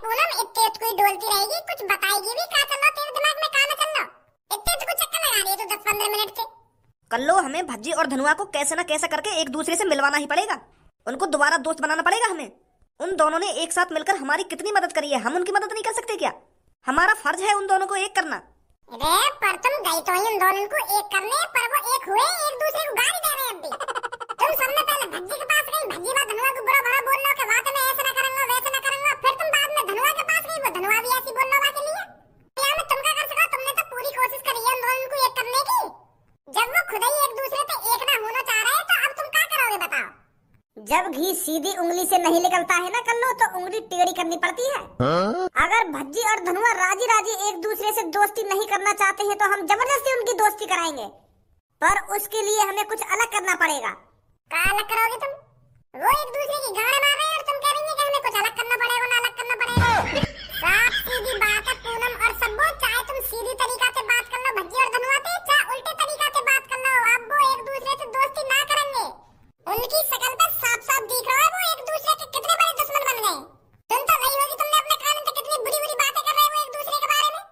पूनम इतने कोई डोलती रहेगी, कुछ बताएगी भी? कहाँ चल रहा तेरे दिमाग में, कहाँ ना चल रहा? इतने तो कुछ चक्कर लगा रही है तू 10-15 मिनट से। कल्लो हमें भज्जी और धनुआ को कैसे न कैसे करके एक दूसरे से मिलवाना ही पड़ेगा। उनको दोबारा दोस्त बनाना पड़ेगा हमें। उन दोनों ने एक साथ मिलकर हमारी कितनी मदद करी है, हम उनकी मदद नहीं कर सकते क्या? हमारा फर्ज है उन दोनों को एक करना। अरे पर तुम गई तो ही उन दोनों को एक करने, पर वो एक हुए, एक दूसरे को गाली दे रहे हैं अभी। तुम सबने पहले भज्जी के पास गई, भज्जी बात धनुआ को बुरा भला बोल लो कि वाकई में ऐसा ना करूंगा वैसा ना करूंगा, फिर तुम बाद में धनुआ के पास गई, वो धनुआ भी ऐसी बोल लो बात के लिए। क्या मैं तुम क्या कर सका? तुमने तो पूरी कोशिश करी है उन दोनों को एक करने की। जब वो खुद ही एक दूसरे पे एक ना होना चाह रहे हैं तो अब तुम क्या करोगे बताओ? जब घी सीधी उंगली से नहीं निकलता है ना कल्लो, तो उंगली टेढ़ी करनी पड़ती है। अगर भज्जी और धनुआ राजी राजी एक दूसरे से दोस्ती नहीं करना चाहते हैं तो हम जबरदस्ती उनकी दोस्ती कराएंगे, पर उसके लिए हमें कुछ अलग करना पड़ेगा। क्या अलग करोगे तुम? वो एक दूसरे की गाने मार रहे हैं और तुम कह रही है कि हमें कुछ अलग करना पड़ेगा ना अलग करना पड़ेगा। साफ सीधी बात है पूनम और सब्बो, चाहे तुम सीधी तरीका से बात कर लो भज्जी और धनुआ से, चाहे उल्टे तरीका से बात कर लो, अब वो एक दूसरे से दोस्ती ना करेंगे। उनकी शकल पे साफ साफ दिख रहा है वो एक दूसरे के कितने बड़े दुश्मन बन गए। तुम तो वही होगी, तुमने अपने कान से कितनी बुरी बुरी बातें कर रहे हैं वो एक दूसरे के बारे में।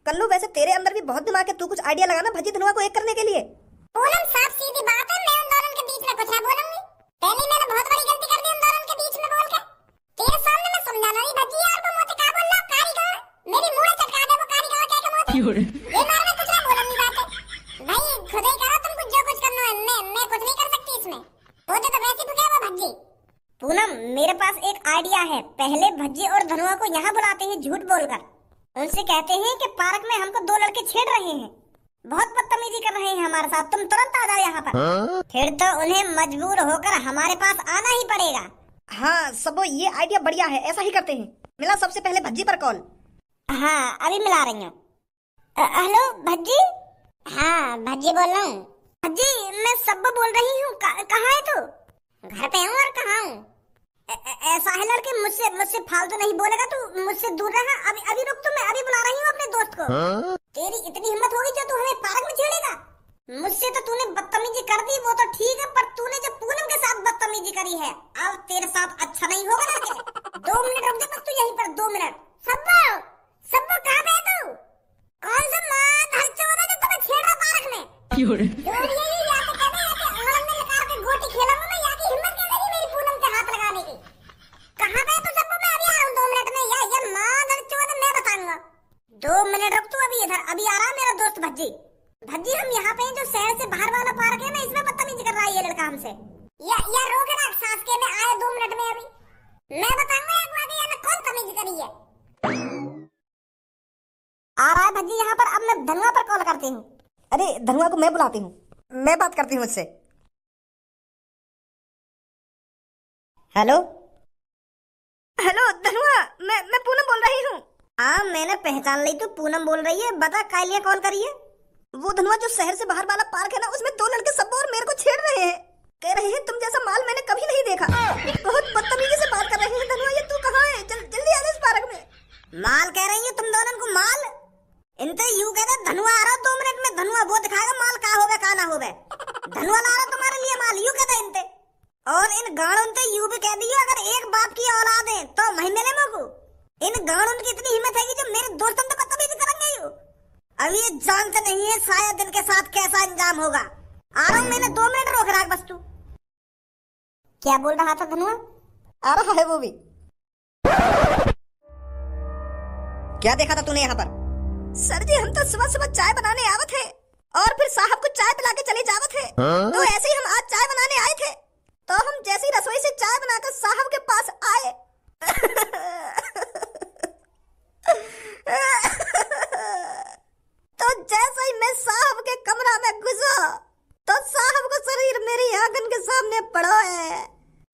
कल्लू वैसे तेरे अंदर भी बहुत दिमाग है, तू कुछ आइडिया लगाना भज्जी धनुआ को एक करने के लिए। पूनम साफ सीधी बात है, मैं उन दोनों के बीच में कुछ ना बोलूंगी। पहले मैंने बहुत बड़ी गलती कर दी उन दोनों के बीच में बोल के। तेरे सामने मैं समझाना नहीं भज्जी यार, वो मोती का बोल रहा कारीगर, मेरी मुंह चटका दे वो कारीगर कह के मोती। ये मार में कुछ ना बोलूंगी बातें भाई, खुद ही करो तुम कुछ जो कुछ करना है, मैं कुछ नहीं कर सकती इसमें। वो तो वैसे भी क्या वो भज्जी। पूनम मेरे पास एक आइडिया है, पहले भज्जी और धनुआ को यहाँ बुलाते हैं झूठ बोलकर, उनसे कहते हैं कि पार्क में हमको दो लड़के छेड़ रहे हैं, बहुत बदतमीजी कर रहे हैं हमारे साथ, तुम तुरंत आ जाओ यहाँ पर। फिर तो उन्हें मजबूर होकर हमारे पास आना ही पड़ेगा। हाँ सबो ये आइडिया बढ़िया है, ऐसा ही करते हैं। मिला सबसे पहले भज्जी पर कॉल। हाँ अभी मिला रही हूँ। हेलो भज्जी। हाँ भज्जी बोल रहा हूँ। भज्जी मैं सब्बो बोल रही हूँ, कहाँ है तू? घर पे हूँ। और कहाँ हूँ? ऐसा है लड़के, मुझसे फालतू नहीं बोलेगा तू, मुझसे दूर रहा। अभी रुक, तो मैं अभी बुला रही हूँ अपने दोस्त को। तेरी इतनी हिम्मत होगी जो तू हमें पार्क में छेड़ेगा? मुझसे तो तूने बदतमीजी कर दी वो तो ठीक है, पर तूने जो पूनम के साथ बदतमीजी करी है, अब तेरे साथ अच्छा नहीं होगा लड़के। 2 मिनट रुक जा बस तू यहीं पर, 2 मिनट। सब्बो सब्बो कहाँ पे है तू? कौन सा माँ धर चोर है जो तुम्हें छेड़ रहा पार्क में? जो ये या तो कहते हैं कि आंगन में लगा के गोटी खेलूंगा मैं, या की हिम्मत कैसे हुई मेरी पूनम पे हाथ लगाने की? कहाँ पे है तू सब्बो? मैं अभी आ रहा हूँ 2 मिनट में। या माँ धर चोर मैं बताऊंगा। 2 मिनट रुक तू, अभी इधर अभी आ रहा है मेरा दोस्त भज्जी। भज्जी हम यहाँ पे हैं, जो शहर से बाहर वाला पार्क है ना, इसमें बदतमीजी कर रहा है ये लड़का हमसे। या रोक ना सांस के, मैं आया 2 मिनट में अभी। मैं बताऊंगा एक बात, ये कौन तमीज करी है। आ रहा है भज्जी यहाँ पर, अब मैं धनुआ पर कॉल करती हूँ। अरे धनुआ को मैं बुलाती हूँ, मैं बात करती हूँ उससे। हेलो हेलो धनुआ, मैं पूनम बोल रही हूँ। हाँ मैंने पहचान ली, तू पूनम बोल रही है, बता काय लिए कॉल करी है? वो धनुआ जो शहर से बाहर वाला पार्क है ना, उसमें 2 लड़के सब और मेरे को छेड़ रहे हैं, कह रहे हैं तुम जैसा माल मैंने कभी नहीं देखा। बहुत बदतमीजी से बात कर रहे हैं। धनुआ ये तू कहाँ है? जल्दी आ जा इस पार्क में। माल कह रही है तुम दोनों को? माल इनते यू कहते धनुआ आ रहा 2 मिनट में, धनुआ वो दिखाएगा माल का होवे का ना होवे। धनुआ ला रहा तुम्हारे लिए माल, यू कहते इनते। और इन गाड़ों ते यू भी कह दियो अगर एक बाप की औलाद है तो वही मिले मोको। इन गाड़ों की इतनी हिम्मत है कि जो मेरे दोस्तों से बदतमीजी करेंगे यू। अब ये जानते नहीं है शायद इनके साथ कैसा अंजाम होगा। आ रहा हूँ, मैंने 2 मिनट रोक रहा बस। तू क्या बोल रहा था धनुआ? आ रहा है वो भी। क्या देखा था तूने यहाँ पर? सर जी हम तो सुबह सुबह चाय बनाने आवत है और फिर साहब को चाय पिला के चले जावत है। तो ऐसे ही हम आज चाय बनाने आए थे, तो हम जैसे ही रसोई से चाय बनाकर साहब के पास आए तो जैसे ही मैं साहब के कमरा में घुसा तो साहब का शरीर मेरी आंखन के सामने पड़ा है।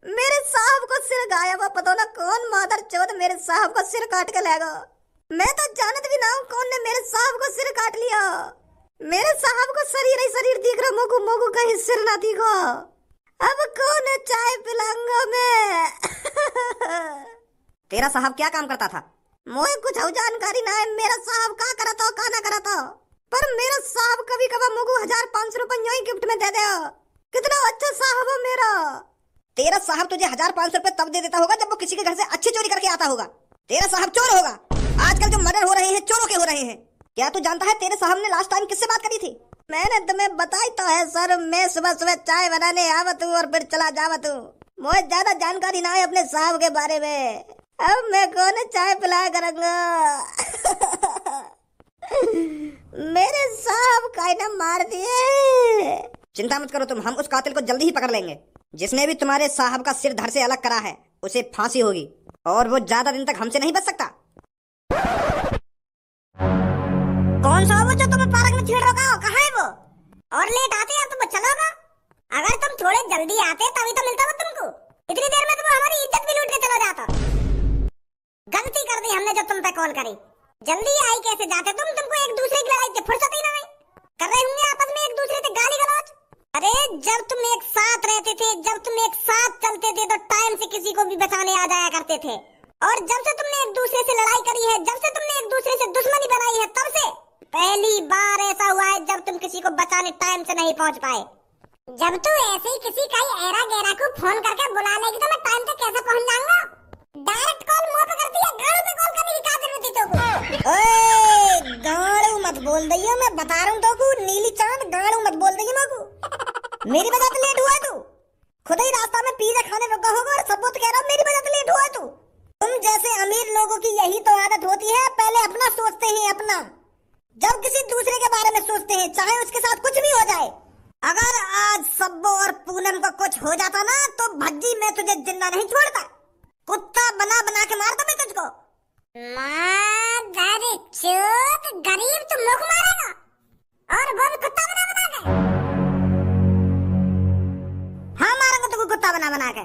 मेरे साहब को सिर गायब है, पता ना कौन मादर चौथ मेरे साहब को सिर काट के लेगा। मैं तो जानत भी ना हूँ कौन ने मेरे साहब को सिर काट लिया। मेरे साहब को शरीर ही शरीर दिख रहा, मोगू मोगू कहीं सिर ना दिखो। अब कौन चाय पिलाऊंगा मैं? तेरा साहब क्या काम करता था? मुझे कुछ जानकारी ना है मेरा साहब का करता हो का ना करता, पर मेरा साहब कभी कभी मुझे 1500 रुपए यूं ही गिफ्ट में दे दे। कितना अच्छा साहब है मेरा। तेरा साहब तुझे 1500 रुपए तब दे देता होगा जब वो किसी के घर से अच्छी चोरी करके आता होगा। तेरा साहब चोर होगा। आजकल जो मर्डर हो रहे हैं चोरों के हो रहे हैं। क्या तू जानता है तेरे साहब ने लास्ट टाइम किससे बात करी थी? मैंने तुम्हें बताई तो है सर, मैं सुबह सुबह चाय बनाने आवत हूँ और फिर चला जावत हूँ। मुझे ज्यादा जानकारी ना है अपने साहब के बारे में। अब मैं कौन चाय पिलाया करूँगा। मेरे साहब का ना मार दिए। चिंता मत करो तुम, हम उस कातिल को जल्दी ही पकड़ लेंगे। जिसने भी तुम्हारे साहब का सिर धड़ से अलग करा है उसे फांसी होगी और वो ज्यादा दिन तक हमसे नहीं बच सकता। कौन सा वो जो तुम्हें पार्क में छेड़ रखा हो? कहाँ है वो? और लेट आते यार तुम चलोगा? अगर तुम थोड़े जल्दी आते तभी तो मिलता वो तुमको। इतनी देर में तुम हमारी इज्जत भी लूट के चला जाता। गलती कर दी हमने जो तुम पे कॉल करी। जल्दी आई कैसे जाते तुमको एक दूसरे की लड़ाई से फुर्सत ही नहीं कर रहे होंगे आपस में एक दूसरे से गाली गलौज। अरे जब तुम एक साथ रहते थे, जब तुम एक साथ चलते थे तो टाइम से किसी को भी बचाने आ जाया करते थे। और जब से तुमने एक दूसरे से लड़ाई करी है, जब से तुमने एक दूसरे से दुश्मनी बनाई है, तब से पहली बार ऐसा हुआ है जब तुम किसी को बचाने टाइम से नहीं पहुंच पाए। जब तू ऐसे ही किसी का एरा गैरा को फोन करके बुला लेगी तो मैं टाइम पे कैसे पहुंच जाऊंगा? डायरेक्ट कॉल मुंह पे करती है, गाड़ू पे कॉल करने की क्या जरूरत थी तुमको? ओए गाड़ू मत बोल दइयो, मैं बता रहा हूं तुमको। नीली चांद गाड़ू मत बोल दइयो मेरे को। मेरी वजह से लेट हुआ है तू। खुद ही रास्ता में पिज्जा खाने रुका होगा और सबूत कह रहा हूं मेरी वजह से लेट हुआ है तू। तुम जैसे अमीर लोगों की यही तो आदत होती है, पहले अपना सोचते हैं अपना, जब किसी दूसरे के बारे में सोचते हैं चाहे उसके साथ कुछ भी हो जाए। अगर आज सब्बो और पूनम को कुछ हो जाता ना तो भज्जी मैं तुझे जिंदा नहीं छोड़ता। कुत्ता बना बना के मारता मैं तुझको। चोट गरीब तुम लोग मारेगा और वो भी कुत्ता बना बना के। हाँ मारेंगे तुमको कुत्ता बना बना के।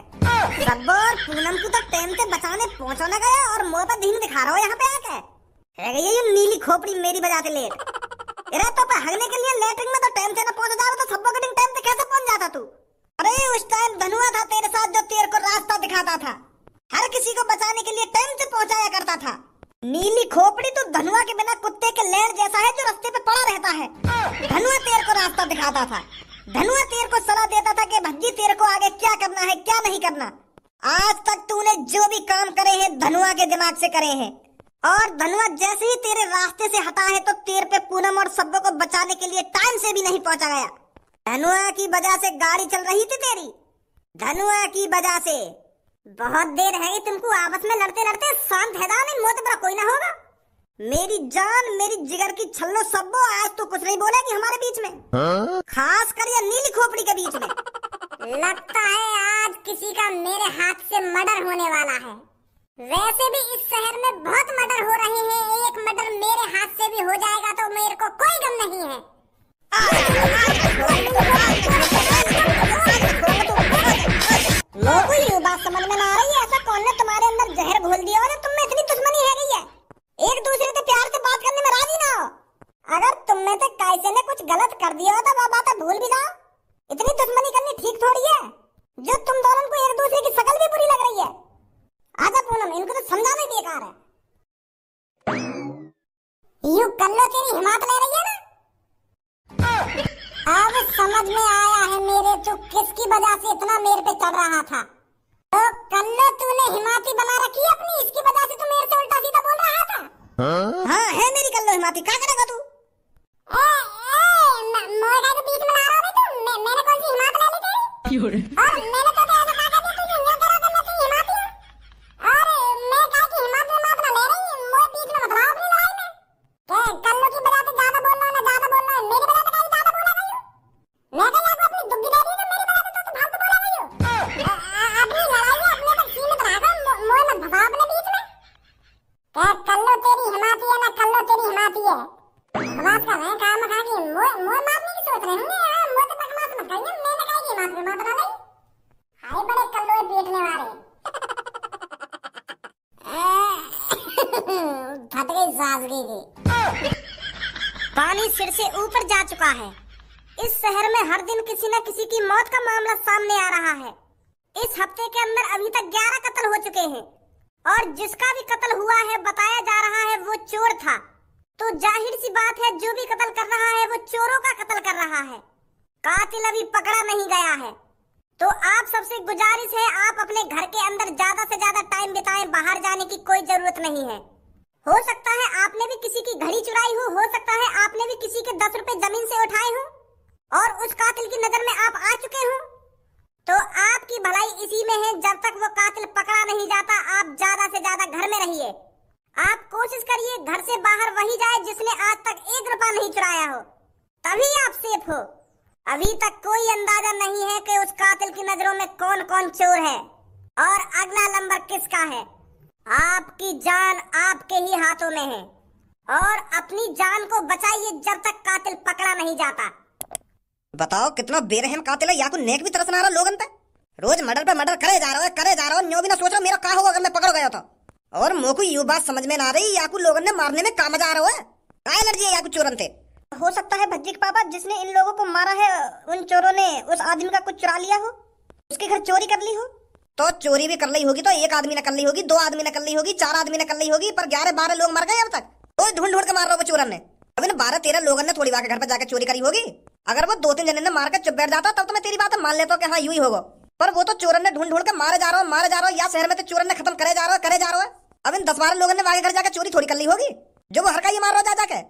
सब्बो और पूनम को तो टाइम से बचाने पहुंचाने गया और मुंह पर धीन दिखा रहा हो यहाँ पे आके। है ये नीली खोपड़ी मेरी वजह से लेट। अरे तो हगने के लिए लेटरिन में तो टाइम से ना पहुंच जाओ तो सब्बो के टाइम से कैसे पहुंच जाता तू? अरे उस टाइम धनुआ था तेरे साथ जो तेरे को रास्ता दिखाता था, हर किसी को बचाने के लिए टाइम से पहुंचाया करता था। नीली खोपड़ी तो धनुआ के बिना कुत्ते के लेड़ जैसा है जो रास्ते पे पड़ा रहता है। धनुआ तेरे को रास्ता दिखाता था, धनुआ तेरे को सलाह देता था कि भज्जी तेरे को आगे क्या करना है क्या नहीं करना। आज तक तूने जो भी काम करे हैं धनुआ के दिमाग से करे हैं और धनुआ जैसे ही तेरे रास्ते से हटा है तो तेरे पे पूनम और सब्बो को बचाने के लिए टाइम से भी नहीं पहुंचा गया। धनुआ की वजह से गाड़ी चल रही थी तेरी, धनुआ की वजह से। बहुत देर है तुमको आपस में लड़ते लड़ते, शांत है नहीं मोत बड़ा कोई ना होगा। मेरी जान मेरी जिगर की छल्लो सब्बो, आज तो कुछ नहीं बोलेगी हमारे बीच में, खास कर ये नीली खोपड़ी के बीच में। लगता है आज किसी का मेरे हाथ से मर्डर होने वाला है। वैसे भी इस शहर में बहुत मर्डर हो रहे हैं, एक मर्डर मेरे हाथ से भी हो जाएगा तो मेरे को कोई गम नहीं है। लोगों ये बात समझ में ना आ रही है, ऐसा कौन ने तुम्हारे अंदर जहर घोल दिया और तुम में इतनी दुश्मनी है गई है? एक दूसरे से प्यार से बात करने में राजी ना हो। अगर तुम में से कैसे ने कुछ गलत कर दिया हो तो वो बात भूल भी जाओ। इतनी दुश्मनी करनी ठीक थोड़ी है जो तुम दोनों को एक दूसरे की शक्ल भी बुरी लग रही है। आजा पूनम, इनको तो समझाना ही बेकार है। यूं कर लो, तेरी हिम्मत ले रही है ना। अब समझ में आया है मेरे तो किसकी वजह से इतना मेरे पे चढ़ रहा था। तो कल्लो तूने हिमाती बना रखी है अपनी, इसकी वजह से तू मेरे से उल्टा सीधा बोल रहा था। हाँ है मेरी कल्लो हिमाती, क्या करेगा तू? मोएगा के बीच में ला रहा है तू। मैंने कौन सी हिम्मत ले ली तेरी? और मैंने तो ऐसा कहा था तू यूं करो तो मैं तेरी हिम्मत हूं। और मैं कहा कि हिम्मत में मत ले रही, मोए बीच में मत रहा अपनी लड़ाई में। क्या कल्लो की वजह से ज्यादा बोल रहा है ना, ज्यादा बोल रहा है मेरी वजह से कहीं ज्यादा बोला गई हो। मैं कहीं आपको अपनी दुग्गी दे दी तो मेरी वजह से तो फालतू बोला गई हो। अपनी लड़ाई में अपने तक सीमित रखकर मोए मत भगा अपने बीच में। क्या कल्लो तेरी हिम्मती है ना, कल्लो तेरी हिम्मती है। बात कर रहे हैं काम खा के मोए मारने की सोच रहे होंगे। हां मोए तो बकवास मत करिए, मैंने कहा कि मार बना ली। हाय बड़े कल्लो पीटने वाले। फट गई साजगी की। पानी सिर से ऊपर जा चुका है। इस शहर में हर दिन किसी न किसी की मौत का मामला सामने आ रहा है। इस हफ्ते के अंदर अभी तक 11 कत्ल हो चुके हैं और जिसका भी कत्ल हुआ है बताया जा रहा है वो चोर था। तो जाहिर सी बात है जो भी कत्ल कर रहा है वो चोरों का कत्ल कर रहा है। कातिल अभी पकड़ा नहीं गया है। तो आप सबसे गुजारिश है, आप अपने घर के अंदर ज्यादा से ज्यादा टाइम बिताएं, बाहर जाने की कोई जरूरत नहीं है। हो सकता है आपने भी किसी की घड़ी चुराई हो सकता है आपने भी किसी के 10 रुपए जमीन से उठाए हो और उस कातिल की नजर में आप आ चुके हो। तो आपकी भलाई इसी में है, जब तक वो कातिल पकड़ा नहीं जाता आप ज्यादा से ज्यादा घर में रहिए। आप कोशिश करिए घर से बाहर वही जाए जिसने आज तक 1 रुपया नहीं चुराया हो, तभी आप सेफ हो। अभी तक कोई अंदाजा नहीं है कि उस कातिल की नजरों में कौन कौन चोर है और अगला नंबर किसका है। आपकी जान आपके ही हाथों में है और अपनी जान को बचाइए जब तक कातिल पकड़ा नहीं जाता। बताओ कितना बेरहम कातिल है, या को नेक भी तरस ना रहा लोगन पे। रोज मर्डर पे मर्डर करे जा रहा है, न्यो भी ना सोच रहा मेरा क्या होगा अगर मैं पकड़ गया तो। और मोको ये बात समझ में ना रही, या को लोगन ने मारने में काम जा रहा है, क्या एलर्जी है या को चोरन थे। हो सकता है भज्जी के पापा जिसने इन लोगों को मारा है उन चोरों ने उस आदमी का कुछ चुरा लिया हो, उसके घर चोरी कर ली हो। तो चोरी भी कर ली होगी तो एक आदमी ने कर ली होगी, 2 आदमी ने कर ली होगी, 4 आदमी ने कर ली होगी, पर 11-12 लोग मर गए अब तक। तो ढूंढ ढूंढ के मार रहा हो चोरन ने। अभी 12-13 लोगों ने थोड़ी बार घर पर जाकर चोरी करी होगी। अगर वो 2-3 जने ने मार कर चुप बैठ जाता तब तो मैं तेरी बात मान लेता हूँ कि हाँ यूं ही होगा। पर वो तो चोरन ने ढूंढ ढूंढ के मारे जा रहा हो, या शहर में तो चोरन ने खत्म करे जा रहा है। अब इन 10-12 लोगों ने आगे घर जाकर चोरी थोड़ी कर ली होगी जो वो हर का ये मार रहा जाके।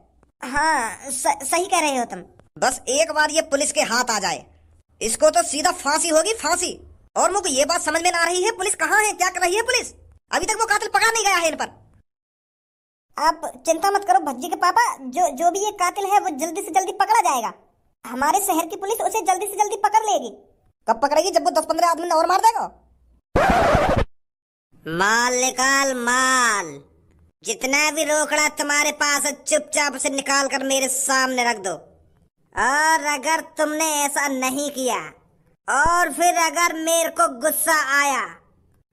हाँ सही कह रहे हो तुम। बस एक बार ये पुलिस के हाथ आ जाए, इसको तो सीधा फांसी होगी, फांसी। और मुझे ये बात समझ में ना रही है पुलिस कहाँ है, क्या कर रही है पुलिस। अभी तक वो कातिल पकड़ा नहीं गया है इन पर। आप चिंता मत करो भज्जी के पापा, जो भी ये कातिल है वो जल्दी से जल्दी पकड़ा जाएगा। हमारे शहर की पुलिस उसे जल्दी से जल्दी पकड़ लेगी। कब पकड़ेगी, जब वो 10-15 आदमी ने और मार देगा। माल निकाल, माल जितना भी रोकड़ा तुम्हारे पास है चुपचाप से निकाल कर मेरे सामने रख दो। और अगर तुमने ऐसा नहीं किया और फिर अगर मेरे को गुस्सा आया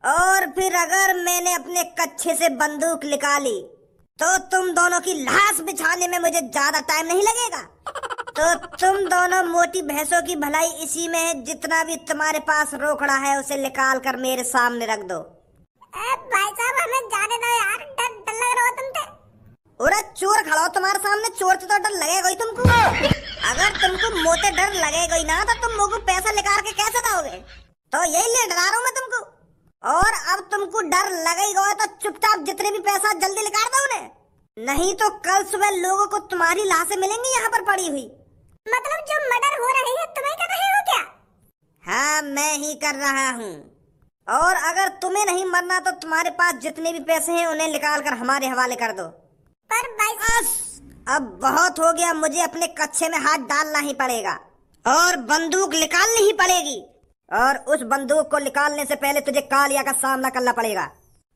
और फिर अगर मैंने अपने कच्छे से बंदूक निकाली तो तुम दोनों की लाश बिछाने में मुझे ज्यादा टाइम नहीं लगेगा। तो तुम दोनों मोटी भैंसों की भलाई इसी में है, जितना भी तुम्हारे पास रोकड़ा है उसे निकाल कर मेरे सामने रख दो। भाई साहब हमें जाने दो यार, डर लग रहा हो तुमसे। अरे चोर खड़ा हो तुम्हारे सामने, चोर से तो डर लगेगा ही तुमको। अगर तुमको मोटे डर लगेगा ही ना तो तुम मुझको पैसा निकाल के कैसे दोगे। तो यही लिए डरा रहा हूँ मैं तुमको। और अब तुमको डर लगेगा तो चुपचाप जितने भी पैसा जल्दी निकाल दो उन्हें, नहीं तो कल सुबह लोगों को तुम्हारी लाशें मिलेंगी यहाँ पर पड़ी हुई। मतलब जो मर्डर हो रही है तुम्हें कर रहे हो क्या? हाँ मैं ही कर रहा हूँ। और अगर तुम्हें नहीं मरना तो तुम्हारे पास जितने भी पैसे हैं उन्हें निकाल कर हमारे हवाले कर दो। पर भाई बस अब बहुत हो गया, मुझे अपने कच्छे में हाथ डालना ही पड़ेगा और बंदूक निकालनी ही पड़ेगी। और उस बंदूक को निकालने से पहले तुझे कालिया का सामना करना पड़ेगा।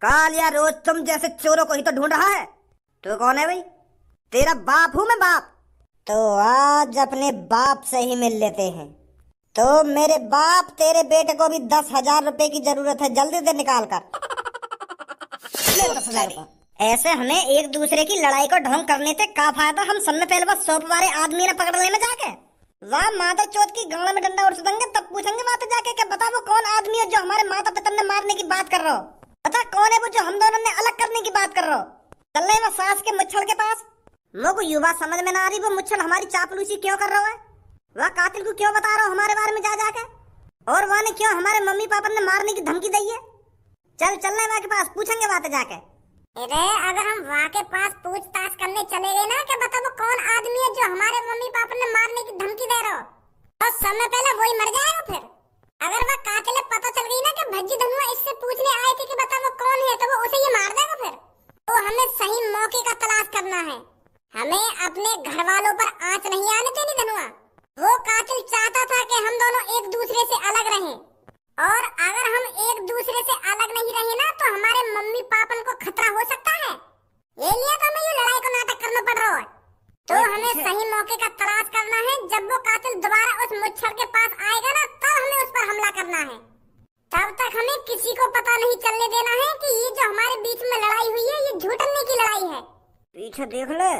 कालिया रोज तुम जैसे चोरों को ही तो ढूंढ रहा है। तू कौन है भाई? तेरा बाप हूँ मैं, बाप। तो आज अपने बाप से ही मिल लेते हैं। तो मेरे बाप तेरे बेटे को भी 10,000 रुपए की जरूरत है, जल्दी से निकाल कर। 10,000 रुपए। ऐसे हमें एक दूसरे की लड़ाई को ढोंग करने से क्या फायदा, हम सब में पहले बस 100 वाले आदमी ने पकड़ लेना जाके। वाह माता चौथ की गांड में डंडा उड़ देंगे तब पूछेंगे बातें जाके कि बता वो कौन आदमी है जो हमारे माता पिता ने मारने की बात कर रहा हो, बता कौन है वो जो हम दोनों ने अलग करने की बात कर रहा हो। चल रहे वो सास के मुच्छड़ के पास। मुझको युवा समझ में ना आ रही वो मुच्छड़ हमारी चापलूसी क्यों कर रहा है, वह कातिल को क्यों बता रहा हो हमारे बारे में जा जाके, और वह ने क्यों हमारे मम्मी पापा ने मारने की धमकी दी है। चल चलने वहाँ के पास पूछेंगे बातें जाके। अरे अगर हम वहाँ के पास पूछताछ करने चले गए ना कि बता वो कौन आदमी है जो हमारे मम्मी पापा ने मारने की धमकी दे रहा हो, तो समय पहले वही मर जाएगा। फिर अगर वह कातिल पता चल गई ना कि भज्जी धनुआ इससे पूछने आए थे कि बता वो कौन है, तो वो उसे ही मार देगा। फिर तो हमें सही मौके का तलाश करना है, हमें अपने घर वालों पर आंच नहीं आने देनी। धनुआ वो कातिल चाहता था कि हम दोनों एक दूसरे से अलग रहें, और अगर हम एक दूसरे से अलग नहीं रहे ना तो हमारे मम्मी पापा को खतरा हो सकता है। ये लिए तो हमें ये लड़ाई को नाटक करना पड़ रहा है। तो हमें सही मौके का तलाश करना है, जब वो कातिल दोबारा उस मुच्छड़ के पास आएगा ना तब हमें उस पर हमला करना है। तब तक हमें किसी को पता नहीं चलने देना है कि ये जो हमारे बीच में लड़ाई हुई है ये झूठने की लड़ाई है। पीछे देख ले।